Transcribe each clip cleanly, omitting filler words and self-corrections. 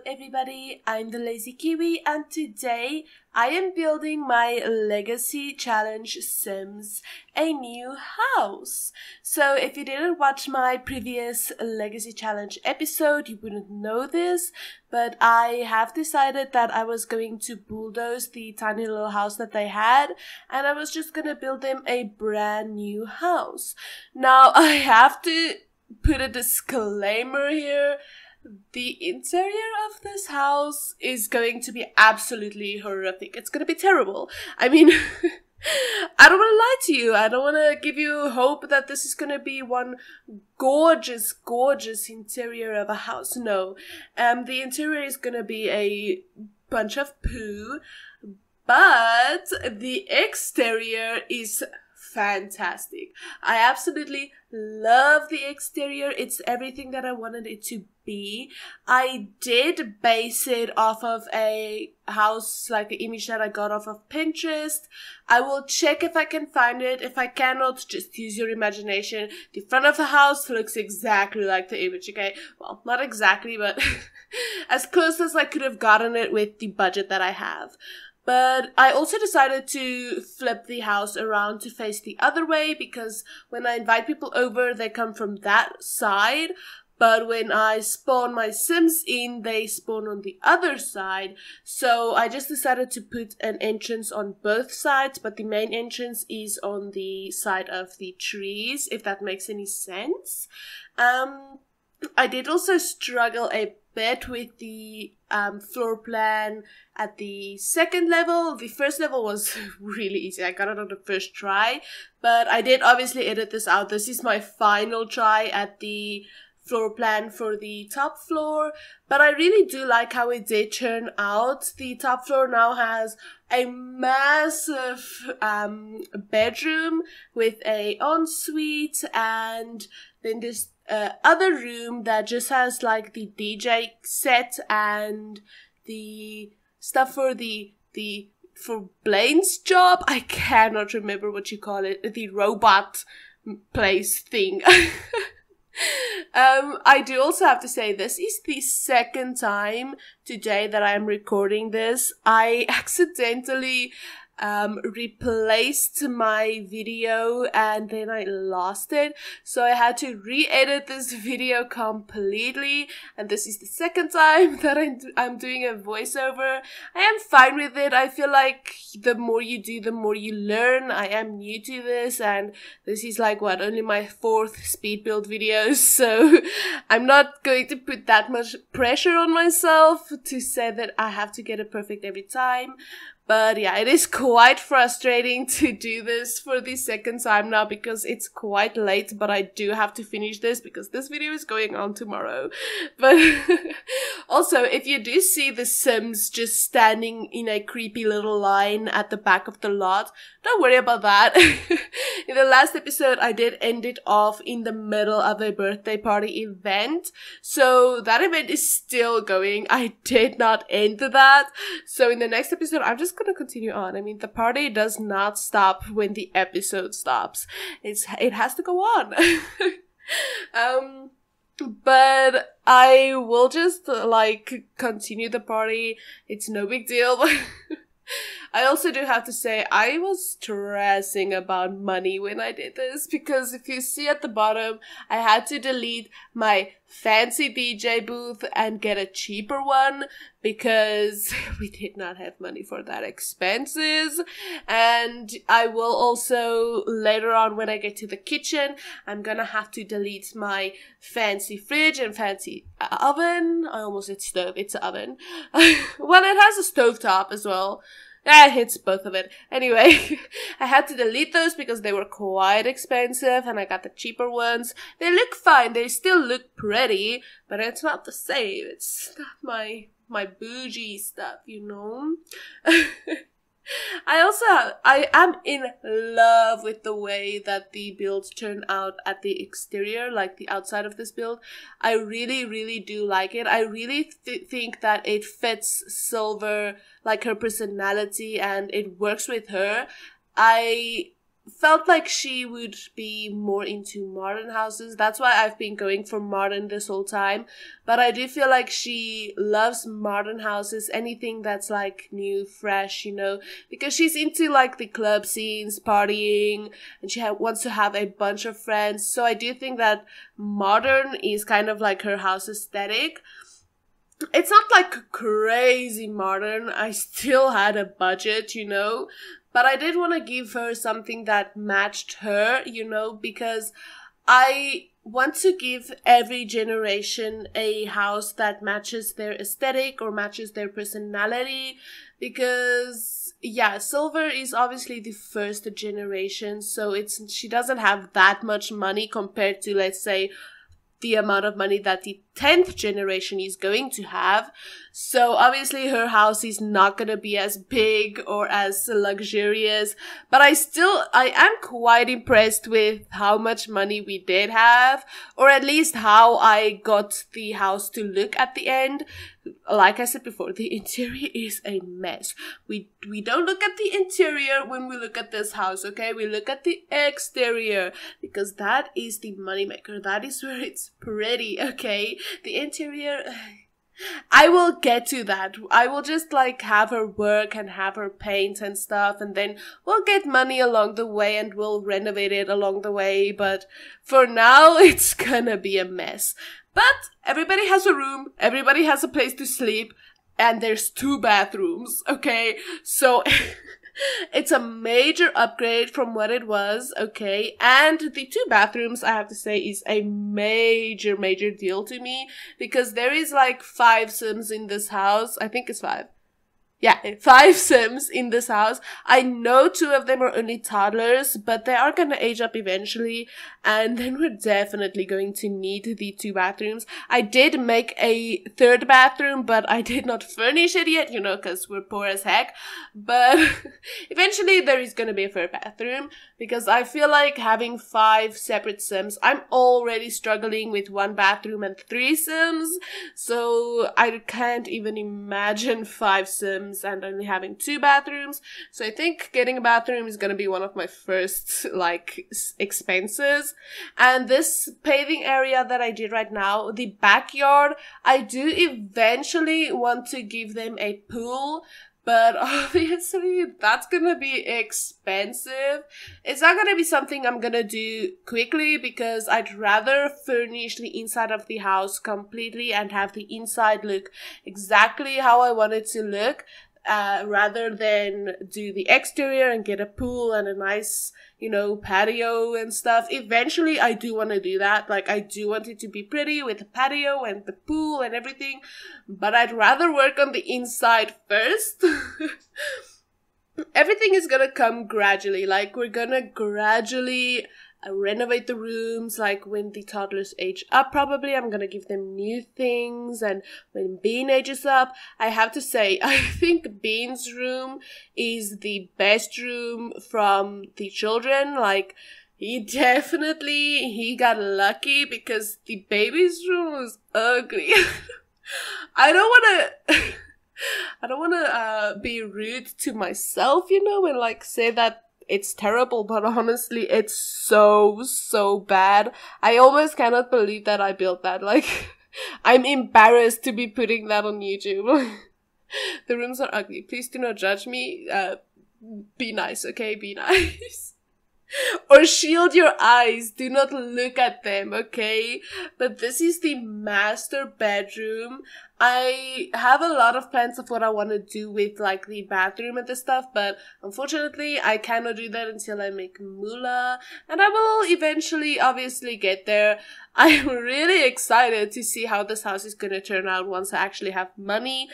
everybody, I'm the Lazy Kiwi and today I am building my Legacy Challenge Sims a new house. So if you didn't watch my previous Legacy Challenge episode, you wouldn't know this, but I have decided that I was going to bulldoze the tiny little house that they had and I was just gonna build them a brand new house. Now I have to put a disclaimer here. The interior of this house is going to be absolutely horrific. It's going to be terrible. I mean, I don't want to lie to you. I don't want to give you hope that this is going to be one gorgeous, gorgeous interior of a house. No. The interior is going to be a bunch of poo, but the exterior is fantastic. I absolutely love the exterior. It's everything that I wanted it to be. I did base it off of a house, like an image that I got off of Pinterest. I will check if I can find it. If I cannot, just use your imagination. The front of the house looks exactly like the image, okay? Well, not exactly, but as close as I could have gotten it with the budget that I have. But I also decided to flip the house around to face the other way because when I invite people over, they come from that side. But when I spawn my Sims in, they spawn on the other side. So I just decided to put an entrance on both sides, but the main entrance is on the side of the trees, if that makes any sense. I did also struggle a bit with the floor plan at the second level. The first level was really easy. I got it on the first try, but I did obviously edit this out. This is my final try at the floor plan for the top floor, but I really do like how it did turn out. The top floor now has a massive bedroom with a ensuite, and then this other room that just has like the DJ set and the stuff for for Blaine's job. I cannot remember what you call it, the robot place thing. I do also have to say this is the second time today that I'm recording this. I accidentally replaced my video and then I lost it, so I had to re-edit this video completely, and this is the second time that I'm doing a voiceover. I am fine with it. I feel like the more you do, the more you learn. I am new to this, and this is like only my 4th Speedbuild video, so I'm not going to put that much pressure on myself to say that I have to get it perfect every time. But yeah, it is quite frustrating to do this for the second time now because it's quite late, but I do have to finish this because this video is going on tomorrow. But also, if you do see the Sims just standing in a creepy little line at the back of the lot, don't worry about that. In the last episode, I did end it off in the middle of a birthday party event. So that event is still going. I did not end that. So in the next episode, I'm just gonna continue on. I mean, the party does not stop when the episode stops. It has to go on. But I will just continue the party. It's no big deal. I also do have to say I was stressing about money when I did this because if you see at the bottom, I had to delete my fancy DJ booth and get a cheaper one because we did not have money for that expenses. And I will also later on when I get to the kitchen, I'm gonna have to delete my fancy fridge and fancy oven. I almost said stove, it's an oven. Well, it has a stovetop as well. It's both of it. Anyway, I had to delete those because they were quite expensive and I got the cheaper ones. They look fine. They still look pretty, but it's not the same. It's not my bougie stuff, you know? I am in love with the way that the build turned out at the exterior, like the outside of this build. I really, really do like it. I really think that it fits Silver, like her personality, and it works with her. I felt like she would be more into modern houses. That's why I've been going for modern this whole time. But I do feel like she loves modern houses, anything that's like new, fresh, you know, because she's into like the club scenes, partying, and she wants to have a bunch of friends. So I do think that modern is kind of like her house aesthetic. It's not like crazy modern. I still had a budget, you know, but I did want to give her something that matched her, you know, because I want to give every generation a house that matches their aesthetic or matches their personality, because yeah, Silver is obviously the first generation, so she doesn't have that much money compared to, let's say, the amount of money that the 10th generation is going to have. So obviously her house is not going to be as big or as luxurious, but I am quite impressed with how much money we did have, or at least how I got the house to look at the end. Like I said before, the interior is a mess. We don't look at the interior when we look at this house, okay? We look at the exterior, because that is the moneymaker. That is where it's pretty, okay? The interior, I will get to that. I will just like have her work and have her paint and stuff, and then we'll get money along the way and we'll renovate it along the way. But for now, it's gonna be a mess. But everybody has a room, everybody has a place to sleep, and there's 2 bathrooms, okay? So it's a major upgrade from what it was, okay? And the 2 bathrooms, I have to say, is a major deal to me, because there is like 5 Sims in this house. I think it's 5. Yeah, 5 Sims in this house. I know 2 of them are only toddlers, but they are gonna age up eventually, and then we're definitely going to need the 2 bathrooms. I did make a 3rd bathroom, but I did not furnish it yet, you know, because we're poor as heck. But eventually there is gonna be a 3rd bathroom, because I feel like having 5 separate Sims, I'm already struggling with 1 bathroom and 3 Sims, so I can't even imagine 5 Sims and only having 2 bathrooms. So I think getting a bathroom is gonna be one of my first like expenses. And this paving area that I did right now, the backyard, I do eventually want to give them a pool, but obviously that's gonna be expensive. It's not gonna be something I'm gonna do quickly, because I'd rather furnish the inside of the house completely and have the inside look exactly how I want it to look, rather than do the exterior and get a pool and a nice, you know, patio and stuff. Eventually I do want to do that. Like, I do want it to be pretty with the patio and the pool and everything, but I'd rather work on the inside first. Everything is gonna come gradually. Like, we're gonna gradually renovate the rooms. Like, when the toddlers age up, probably I'm gonna give them new things, and when Bean ages up, I have to say, I think Bean's room is the best room from the children. Like, he got lucky, because the baby's room was ugly. I don't wanna be rude to myself, you know, and like say that it's terrible, but honestly, it's so bad. I almost cannot believe that I built that. Like, I'm embarrassed to be putting that on YouTube. The rooms are ugly. Please do not judge me. Be nice, okay? Be nice. Or shield your eyes. Do not look at them, okay? But this is the master bedroom. I have a lot of plans of what I want to do with like the bathroom and the stuff, but unfortunately I cannot do that until I make moolah, and I will eventually obviously get there. I'm really excited to see how this house is gonna turn out once I actually have money.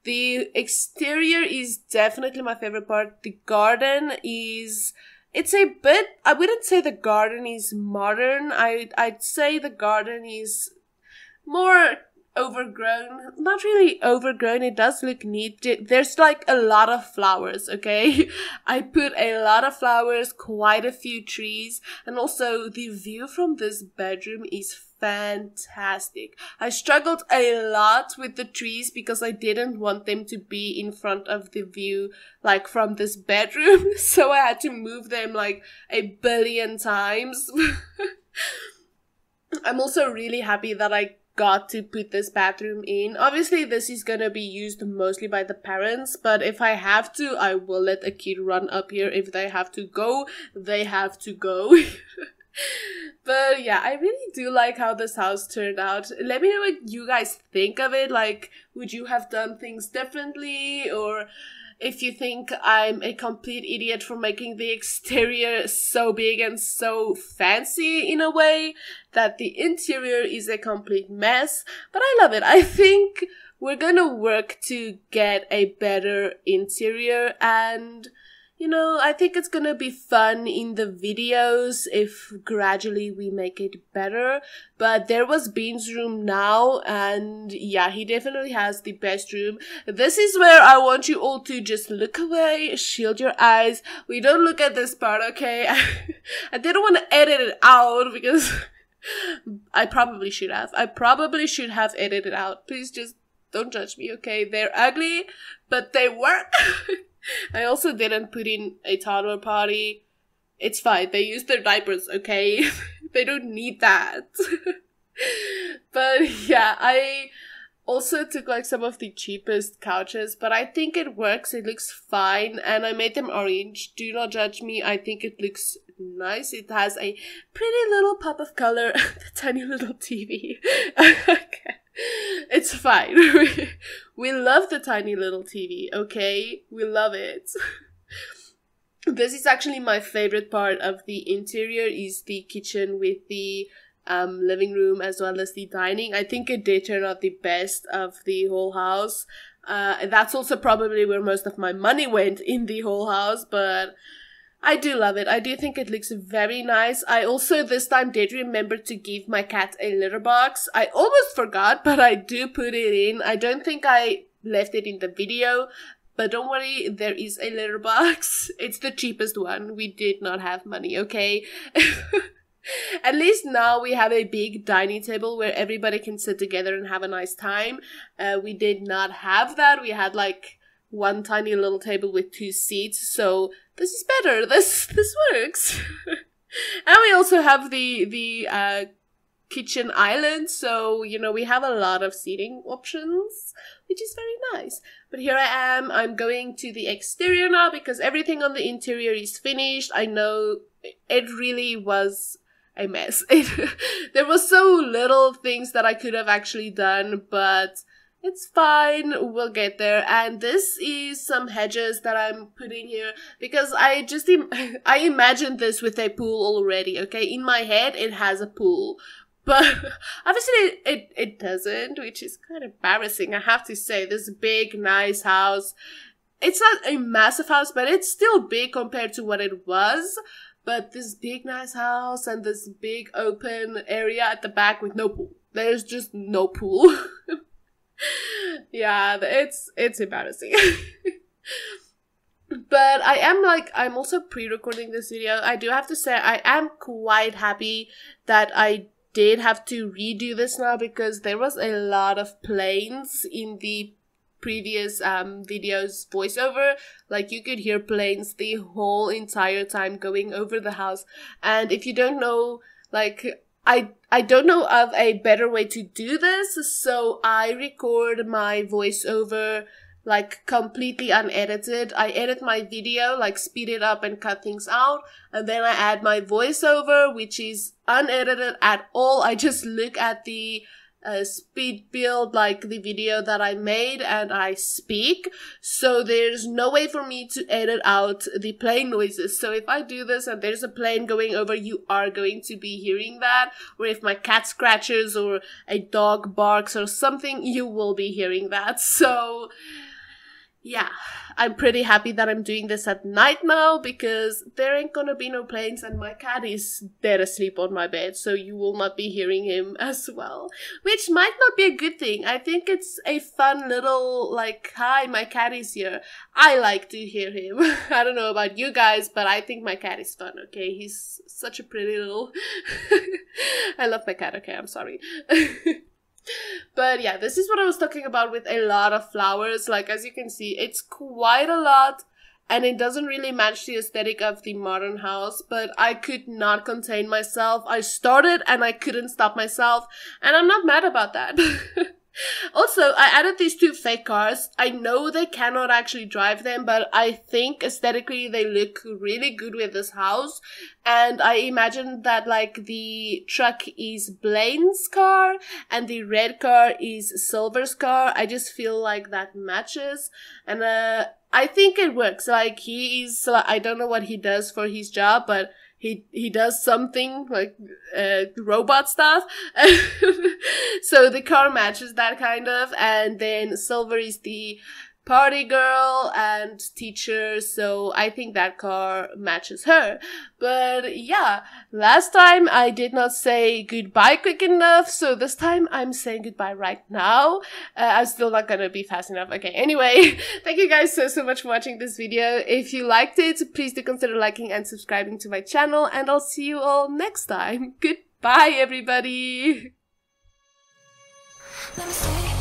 The exterior is definitely my favorite part. The garden is... it's a bit... I wouldn't say the garden is modern. I'd say the garden is more overgrown. Not really overgrown. It does look neat. There's like a lot of flowers, okay? I put a lot of flowers, quite a few trees, and also the view from this bedroom is fantastic. I struggled a lot with the trees because I didn't want them to be in front of the view, like from this bedroom, so I had to move them like a billion times. I'm also really happy that I got to put this bathroom in. Obviously, this is gonna be used mostly by the parents, but if I have to, I will let a kid run up here. If they have to go, they have to go. But yeah, I really do like how this house turned out. Let me know what you guys think of it. Like, would you have done things differently? Or if you think I'm a complete idiot for making the exterior so big and so fancy in a way that the interior is a complete mess. But I love it. I think we're gonna work to get a better interior, and you know, I think it's gonna be fun in the videos if gradually we make it better. But there was Bean's room now, and yeah, he definitely has the best room. This is where I want you all to just look away, shield your eyes. We don't look at this part, okay? I didn't want to edit it out because I probably should have. I probably should have edited it out. Please just don't judge me, okay? They're ugly, but they work. I also didn't put in a toddler potty. It's fine. They use their diapers, okay? They don't need that. But yeah, I also took like some of the cheapest couches, but I think it works. It looks fine, and I made them orange. Do not judge me. I think it looks nice. It has a pretty little pop of color. The tiny little TV. Okay. It's fine. We love the tiny little TV, okay? We love it. This is actually my favorite part of the interior, is the kitchen with the living room as well as the dining. I think it did turn out the best of the whole house. That's also probably where most of my money went in the whole house, but I do love it. I do think it looks very nice. I also this time did remember to give my cat a litter box. I almost forgot, but I do put it in. I don't think I left it in the video, but don't worry, there is a litter box. It's the cheapest one. We did not have money, okay? At least now we have a big dining table where everybody can sit together and have a nice time. We did not have that. We had like one tiny little table with 2 seats, so this is better. This works. And we also have the kitchen island, so you know, we have a lot of seating options, which is very nice. But here I am. I'm going to the exterior now because everything on the interior is finished. I know it really was a mess. There was so little things that I could have actually done, but it's fine, we'll get there. And this is some hedges that I'm putting here because I imagined this with a pool already, okay? In my head, it has a pool. But obviously it doesn't, which is kind of embarrassing, I have to say. This big, nice house. It's not a massive house, but it's still big compared to what it was. But this big, nice house and this big open area at the back with no pool. There's just no pool. Yeah, it's embarrassing. But I'm also pre-recording this video. I do have to say I am quite happy that I did have to redo this now because there was a lot of planes in the previous video's voiceover. Like, you could hear planes the whole entire time going over the house. And if you don't know, like, I don't know of a better way to do this, so I record my voiceover like completely unedited. I edit my video, like speed it up and cut things out, and then I add my voiceover, which is unedited at all. I just look at the Speedbuild, like the video that I made, and I speak. So there's no way for me to edit out the plane noises. So if I do this and there's a plane going over, you are going to be hearing that. Or if my cat scratches or a dog barks or something, you will be hearing that. So yeah, I'm pretty happy that I'm doing this at night now because there ain't gonna be no planes and my cat is dead asleep on my bed, so you will not be hearing him as well. Which might not be a good thing. I think it's a fun little, like, hi, my cat is here. I like to hear him. I don't know about you guys, but I think my cat is fun, okay? He's such a pretty little... I love my cat, okay? I'm sorry. But yeah, this is what I was talking about with a lot of flowers. Like, as you can see, it's quite a lot and it doesn't really match the aesthetic of the modern house, but I could not contain myself. I started and I couldn't stop myself, and I'm not mad about that. Also, I added these 2 fake cars. I know they cannot actually drive them, but I think aesthetically they look really good with this house. And I imagine that, like, the truck is Blaine's car and the red car is Silver's car. I just feel like that matches. And I think it works. Like, he is, I don't know what he does for his job, but he does something like robot stuff. So the car matches that kind of, and then Silver is the party girl and teacher, so I think that car matches her. But yeah, last time I did not say goodbye quick enough, so this time I'm saying goodbye right now. I'm still not gonna be fast enough. Okay, anyway, thank you guys so much for watching this video. If you liked it, please do consider liking and subscribing to my channel, and I'll see you all next time. Goodbye, everybody! Let me say